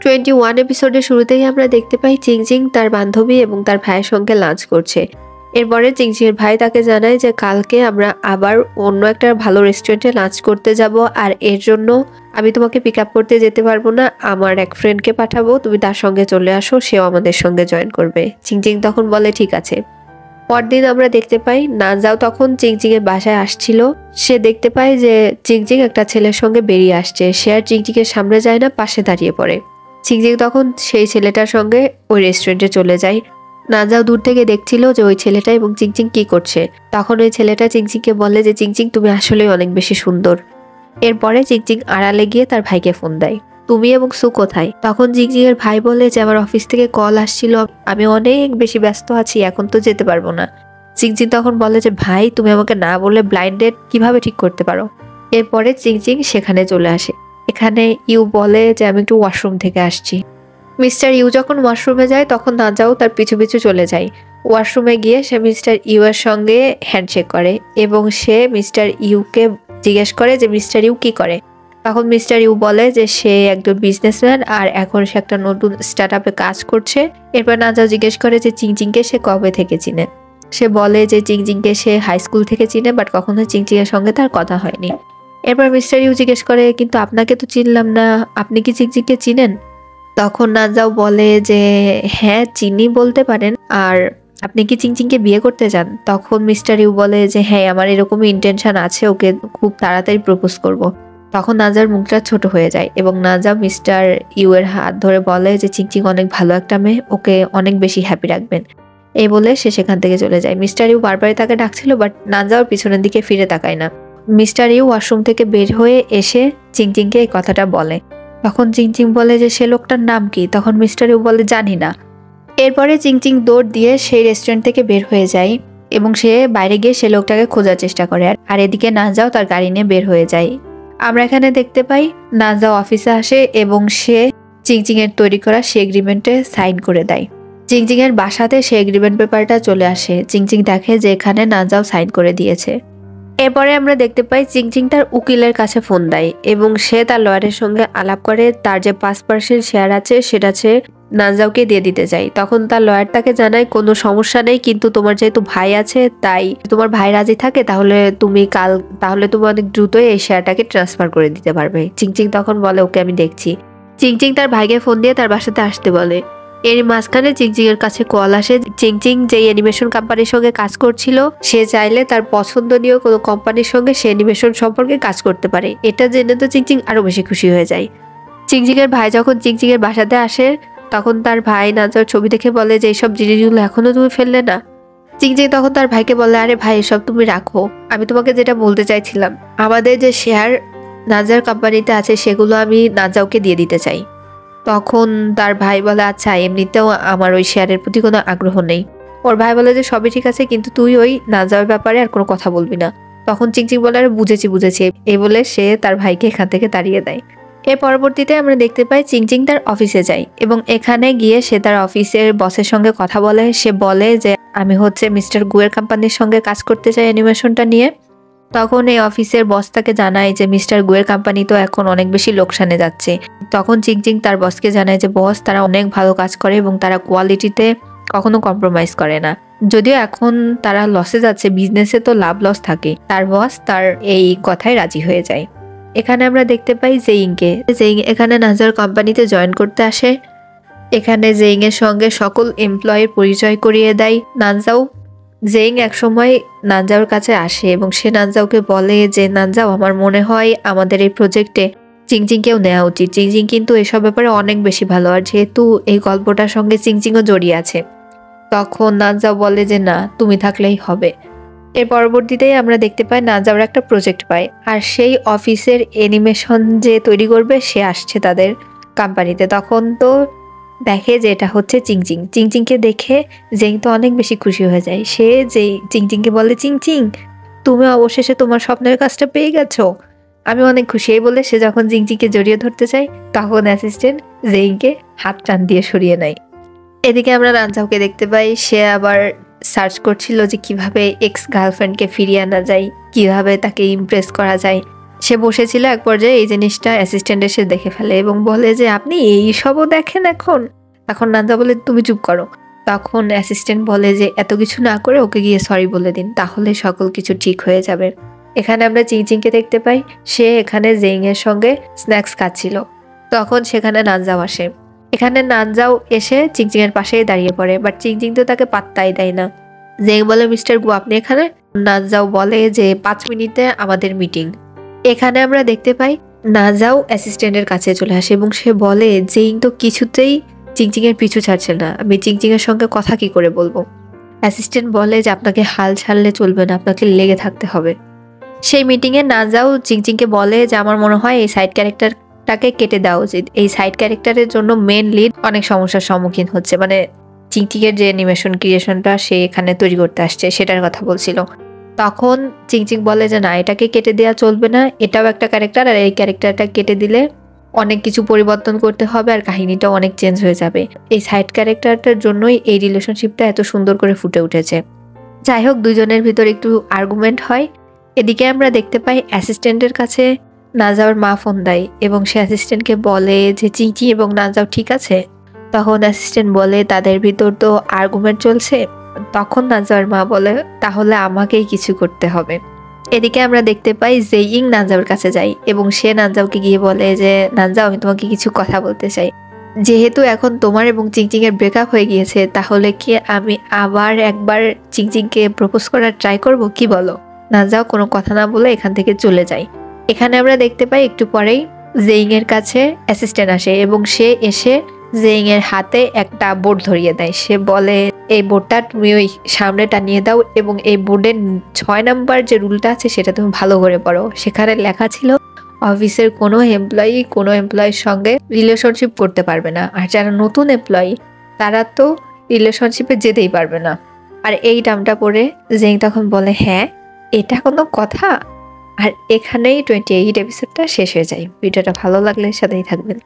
21 এপিসোডের শুরুতেই আমরা দেখতে পাই চিংচিং তার বান্ধবী এবং তার ভাইয়ের সঙ্গে লাঞ্চ করছে। এরপরে চিংচিংয়ের ভাই তাকে জানায় যে কালকে আমরা আবার অন্য একটা ভালো রেস্টুরেন্টে লাঞ্চ করতে যাব, আর এর জন্য আমি তোমাকে পিক আপ করতে যেতে পারবো না, আমার এক ফ্রেন্ডকে পাঠাবো, তুমি তার সঙ্গে চলে আসো, সেও আমাদের সঙ্গে জয়েন করবে। চিংচিং তখন বলে ঠিক আছে। পরদিন আমরা দেখতে পাই নানজাও তখন চিংচিংয়ের বাসায় আসছিল। সে দেখতে পায় যে চিংচিং একটা ছেলের সঙ্গে বেরিয়ে আসছে। সে আর চিংচিংয়ের সামনে যায় না, পাশে দাঁড়িয়ে পড়ে। চিংচিং তখন সেই ছেলেটার সঙ্গে ওই রেস্টুরেন্টে চলে যায়। নানজাও দূর থেকে দেখছিল যে ওই ছেলেটা এবং চিংচিং কি করছে। তখন ওই ছেলেটা চিংচিংকে বলে যে চিংচিং তুমি আসলেই অনেক বেশি সুন্দর। এরপরে চিংচিং আড়ালে গিয়ে তার ভাইকে ফোন দেয়, তুমি এবং সু কোথায়? তখন চিংচিং এর ভাই বলে যে আমার অফিস থেকে কল আসছিল, আমি অনেক বেশি ব্যস্ত আছি, এখন তো যেতে পারবো না। চিংচিং তখন বলে যে ভাই তুমি আমাকে না বলে ব্লাইন্ড ডেট কিভাবে ঠিক করতে পারো? এরপরে চিংচিং সেখানে চলে আসে। এখানে ইউ বলে যে আমি একটু ওয়াশরুম থেকে আসছি। মিস্টার ইউ যখন ওয়াশরুমে যায় তখন নানজাও তার পিছু পিছু চলে যায়। ওয়াশরুমে গিয়ে সে মিস্টার ইউ এর সঙ্গে হ্যান্ডশেক করে এবং সে মিস্টার ইউকে জিজ্ঞেস করে যে মিস্টার ইউ কি করে। তখন মিস্টার ইউ বলে যে সে একজন বিজনেসম্যান আর এখন সে একটা নতুন স্টার্ট আপে কাজ করছে। এরপর নানজাও জিজ্ঞেস করে যে চিংচিংকে সে কবে থেকে চিনে। সে বলে যে চিংচিংকে সে হাই স্কুল থেকে চিনে, বাট কখনো চিংচিং এর সঙ্গে তার কথা হয়নি। এরপর মিস্টার ইউ জিজ্ঞেস করে কিন্তু আপনাকে তো চিনলাম না, আপনি কি চিংচিংকে চিনেন? তখন নানজাও বলে যে হ্যাঁ চিনি বলতে পারেন, আর আপনি কি চিংচিংকে বিয়ে করতে চান? তখন মিস্টার ইউ বলে যে হ্যাঁ আমার এরকমই ইন্টেনশন আছে, ওকে খুব তাড়াতাড়ি প্রপোজ করব। তখন নানজাওর মুখটা ছোট হয়ে যায় এবং নানজাও মিস্টার ইউ এর হাত ধরে বলে যে চিংচিং অনেক ভালো একটা মেয়ে, ওকে অনেক বেশি হ্যাপি রাখবেন। এই বলে সে সেখান থেকে চলে যায়। মিস্টার ইউ বারবারই তাকে ডাকছিল, বাট নানজাওর পিছনের দিকে ফিরে তাকায় না। মিস্টার ইউ ওয়াশরুম থেকে বের হয়ে এসে চিংচিংকে এই কথাটা বলে। তখন চিংচিং বলে যে সে লোকটার নাম কি? তখন মিস্টার ইউ বলে জানি না। এরপরে চিংচিং দৌড় দিয়ে সেই রেস্টুরেন্ট থেকে বের হয়ে যায় এবং সে বাইরে গিয়ে সে লোকটাকে খোঁজার চেষ্টা করে, আর এদিকে নানজাও তার গাড়ি নিয়ে বের হয়ে যায়। আমরা এখানে দেখতে পাই নানজাও অফিসে আসে এবং সে চিংচিং এর তৈরি করা সে এগ্রিমেন্টে সাইন করে দেয়। চিংচিং এর বাসাতে সে এগ্রিমেন্ট পেপারটা চলে আসে। চিংচিং দেখে যে এখানে নানজাও সাইন করে দিয়েছে। এরপরে আমরা দেখতে পাই চিংচিং তার উকিলের কাছে ফোন দেয় এবং সে তার লয়ারের সঙ্গে আলাপ করে তার যে 5% শেয়ার আছে সেটা সে নানজাওকে দিয়ে দিতে চাই। তখন তার লয়ার তাকে জানায় কোনো সমস্যা নেই, কিন্তু তোমার যেহেতু ভাই আছে তাই তোমার ভাই রাজি থাকে তাহলে তুমি অনেক দ্রুতই এই শেয়ারটাকে ট্রান্সফার করে দিতে পারবে। চিংচিং তখন বলে ওকে আমি দেখছি। চিংচিং তার ভাইকে ফোন দিয়ে তার বাসাতে আসতে বলে। এর মাঝখানে চিংচিং এর কাছে কল আসে। চিংচিং যে অ্যানিমেশন কোম্পানির সঙ্গে কাজ করছিল সে চাইলে তার পছন্দনীয় কোনো কোম্পানির সঙ্গে সে অ্যানিমেশন সম্পর্কে কাজ করতে পারে। এটা জেনে তো চিংচিং আরো বেশি খুশি হয়ে যায়। চিংচিং এর ভাই যখন চিংচিং এর বাসাতে আসে তখন তার ভাই নানজাওর ছবি দেখে বলে যে এইসব জিনিসগুলো এখনো তুমি ফেললে না। চিংচিং তখন তার ভাইকে বলে আরে ভাই এসব তুমি রাখো, আমি তোমাকে যেটা বলতে চাইছিলাম আমাদের যে শেয়ার নানজাওর কোম্পানিতে আছে সেগুলো আমি নানজাওকে দিয়ে দিতে চাই। তখন তার ভাই বলে আচ্ছা এমনিতেও আমার ওই শেয়ারের প্রতি কোনো আগ্রহ নেই। ওর ভাই বলে যে সবই ঠিক আছে, কিন্তু তুই ওই নানজাওর ব্যাপারে আর কোনো কথা বলবি না। তখন চিংচিং বলে আরে বুঝেছি এই বলে সে তার ভাইকে এখান থেকে তাড়িয়ে দেয়। এর পরবর্তীতে আমরা দেখতে পাই চিংচিং তার অফিসে যায় এবং এখানে গিয়ে সে তার অফিসের বসের সঙ্গে কথা বলে। সে বলে যে আমি মিস্টার গুয়ের কোম্পানির সঙ্গে কাজ করতে চাই অ্যানিমেশনটা নিয়ে। তখন এই অফিসের বস তাকে জানায় যে মিস্টার গুয়ের কোম্পানি তো এখন অনেক বেশি লোকসানে যাচ্ছে। তখন চিংচিং তার বসকে জানায় যে বস তারা অনেক ভালো কাজ করে এবং তারা কোয়ালিটিতে কখনো কম্প্রোমাইজ করে না, যদিও এখন তারা লসে যাচ্ছে, বিজনেসে তো লাভ লস থাকে। তার বস তার এই কথায় রাজি হয়ে যায়। এখানে আমরা দেখতে পাই জেইং এখানে নানজাওর কোম্পানিতে জয়েন করতে আসে। এখানে জেইং এর সঙ্গে সকল এমপ্লয়ের পরিচয় করিয়ে দেয় নানজাও। জেইং একসময় নানজাওর কাছে আসে এবং সে নানজাওকে বলে যে নানজাও আমার মনে হয় আমাদের এই প্রজেক্টে চিংচিংকেও নেওয়া উচিত। চিংচিং কিন্তু এসব ব্যাপারে অনেক বেশি ভালো, আর যেহেতু এই গল্পটার সঙ্গে চিংচিংও জড়িয়ে আছে। তখন নানজাও বলে যে না তুমি থাকলেই হবে। এর পরবর্তীতেই আমরা দেখতে পাই নানজাওর একটা প্রজেক্ট পায়, আর সেই অফিসের অ্যানিমেশন যে তৈরি করবে সে আসছে তাদের কোম্পানিতে। তখন তো দেখে যে এটা হচ্ছে চিংচিংকে দেখে জেইং তো অনেক বেশি খুশি হয়ে যায়। সে যে চিংচিংকে বলে চিংচিং তুমি অবশেষে তোমার স্বপ্নের কাজটা পেয়ে গেছো, আমি অনেক খুশি। এই বলে সে যখন চিংচিংকে জড়িয়ে ধরতে চায় তখন অ্যাসিস্ট্যান্ট জেইংকে হাত টান দিয়ে সরিয়ে নেয়। এদিকে আমরা নানজাওকে দেখতে পাই সে আবার সার্চ করছিল যে কিভাবে এক্স গার্লফ্রেন্ডকে ফিরিয়ে আনা যায়, কিভাবে তাকে ইমপ্রেস করা যায়। সে বসেছিল, এক পর্যায়ে এই জিনিসটা অ্যাসিস্ট্যান্ট এসে দেখে ফেলে এবং বলে যে আপনি এই সবও দেখেন এখন। তখন নানজা বলে তুমি চুপ করো। তখন অ্যাসিস্ট্যান্ট বলে যে এত কিছু না করে ওকে গিয়ে সরি বলে দিন, তাহলে সকল কিছু ঠিক হয়ে যাবে। এখানে আমরা চিংচিংকে দেখতে পাই, সে এখানে জেইং এর সঙ্গে স্ন্যাক্স খাচ্ছিল। তখন সেখানে নানজাও আসে। এখানে নানজাও এসে চিংচিং এর পাশেই দাঁড়িয়ে পড়ে, বাট চিংচিং তো তাকে পাত্তাই দেয় না। জেইং বলে মিস্টার গু আপনি এখানে? নানজাও বলে যে 5 মিনিটে আমাদের মিটিং। এখানে আমরা দেখতে পাই নাজাও অ্যাসিস্ট্যান্টের কাছে চলে আসে এবং সে বলে জেইং তো কিছুতেই চিংচিং এর পিছু ছাড়ছে না, আমি চিংচিং এর সঙ্গে কথা কি করে বলবো। অ্যাসিস্ট্যান্ট বলে যে আপনাকে হাল ছাড়লে চলবে না, আপনাকে লেগে থাকতে হবে। সেই মিটিংয়ে নাজাও চিংচিংকে বলে যে আমার মনে হয় এই সাইড ক্যারেক্টারটাকে কেটে দেওয়া উচিত। এই সাইড ক্যারেক্টারের জন্য মেন লিড অনেক সমস্যার সম্মুখীন হচ্ছে, মানে চিংচিংয়ের যে অ্যানিমেশন ক্রিয়েশনটা সে এখানে তৈরি করতে আসছে সেটার কথা বলছিল। তখন চিংচিং বলে যে না, এটাকে কেটে দেওয়া চলবে না, এটাও একটা ক্যারেক্টার, আর এই ক্যারেক্টারটা কেটে দিলে অনেক কিছু পরিবর্তন করতে হবে আর কাহিনীটাও অনেক চেঞ্জ হয়ে যাবে। এই সাইড ক্যারেক্টারটার জন্যই এই রিলেশনশিপটা এত সুন্দর করে ফুটে উঠেছে। যাই হোক, দুজনের ভিতর একটু আর্গুমেন্ট হয়। এদিকে আমরা দেখতে পাই অ্যাসিস্ট্যান্টের কাছে নাজাওর মা ফোন দেয় এবং সে অ্যাসিস্ট্যান্টকে বলে যে চিংচিং এবং নাজাও ঠিক আছে। তখন অ্যাসিস্ট্যান্ট বলে তাদের ভিতর তো আর্গুমেন্ট চলছে। তখন নাজাওর মা বলে তাহলে আমাকেই কিছু করতে হবে। এদিকে আমরা দেখতে পাই জেইং নানজাওর কাছে যায় এবং সে নানজাওকে গিয়ে বলে যে নানজাও আমি তোমাকে কিছু কথা বলতে চাই। যেহেতু এখন তোমার এবং চিংচিং এর ব্রেকআপ হয়ে গিয়েছে, তাহলে কি আমি আবার একবার চিংচিংকে প্রপোজ করার ট্রাই করব, কি বলো? নানজাও কোনো কথা না বলে এখান থেকে চলে যায়। এখানে আমরা দেখতে পাই একটু পরেই জেইং এর কাছে অ্যাসিস্ট্যান্ট আসে এবং সে এসে জেইং এর হাতে একটা বোর্ড ধরিয়ে দেয়। সে বলে এই বোর্ডটা তুমি ওই সামনে টানিয়ে দাও এবং এই বোর্ডের 6 নাম্বার যে রুলটা আছে সেটা তুমি ভালো করে পড়ো। সেখানে লেখা ছিল অফিসের কোনো এমপ্লয়ির সঙ্গে রিলেশনশিপ করতে পারবে না, আর যারা নতুন এমপ্লয়ি তারা তো রিলেশনশিপে যেতেই পারবে না। আর এই টার্মটা পড়ে জেইং তখন বলে হ্যাঁ এটা কোনো কথা। আর এখানেই 28 এপিসোডটা শেষ হয়ে যায়। ভিডিওটা ভালো লাগলে সাথেই থাকবেন।